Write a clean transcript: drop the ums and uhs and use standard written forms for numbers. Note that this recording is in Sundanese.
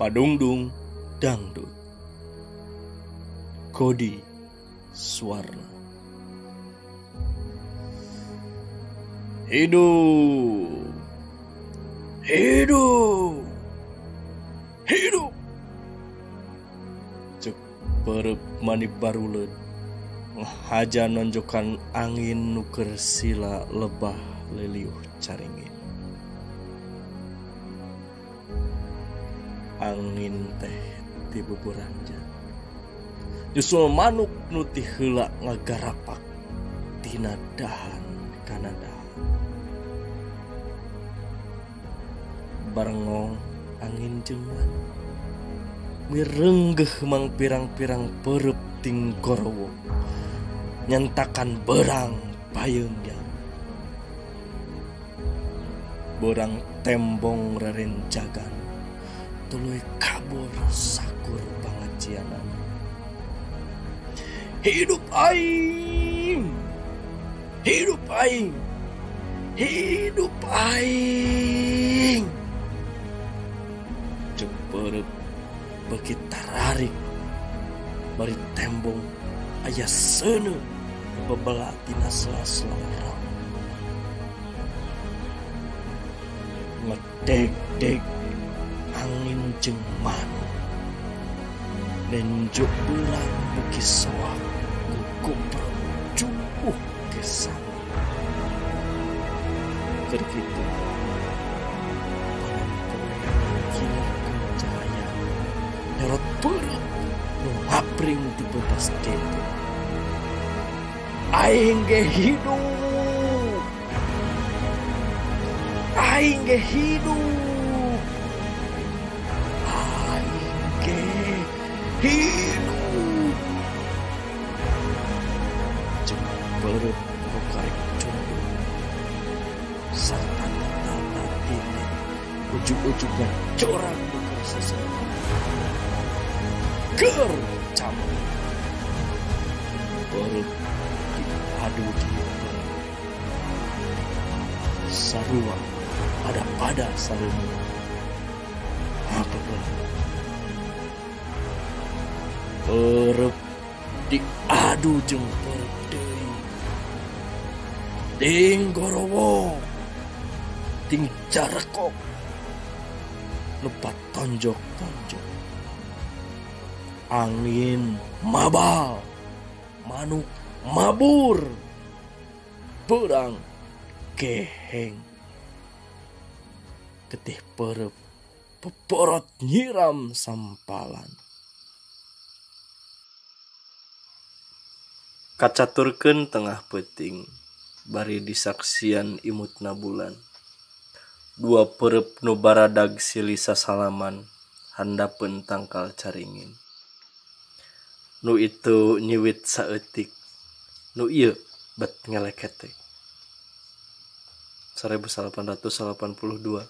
Padungdung Dangdut Kodi Suwarna. Hidup, hidup, hidup. Cek perep mani baruleun ngahaja nonjokan angin nuker sila lebah leliuh caringin. Angin teh ti beberanjat nyusul manuk nuti heula ngagarapak tina dahan kana dahan. Barengong angin jeung mirenggeh mang pirang-pirang perep ting gorowo nyantakan berang payeungjang. Berang tembong rerenjagan tuluy kabur sakur pangajianan. Hidup aing, hidup aing, hidup aing. Cek perep beki tararik bari tembong aya seuneu bebelah tina sela-sela rambut. Ngedeg-deg angin jeung manuk nenjuk bulan beki soak kukup cuuh kesan. Keur kitu kiler cahaya nyorot perep nu hapring ti bebas kitu. Aing ge hidup, aing ge hidup, aing ge hidup. Jeung perep nu karek cundung sarta tata titik ujug-ujugna corak nuker seseun keur campur perep diadu di perep sarua pada saremu apa bener perep diadu jeung perep deui ting gorowo ting jarekok lepat tonjok-tonjok. Angin mabal, manuk mabur, berang geheng. Getih perep peporot nyiram sampalan. Kacaturkeun tengah peuting bari disaksian imutna bulan. Dua perep nu baradag silih sasalaman handapeun tangkal caringin. Nu itu nyiwit saeutik, nu ieu bet ngeleketek. 1882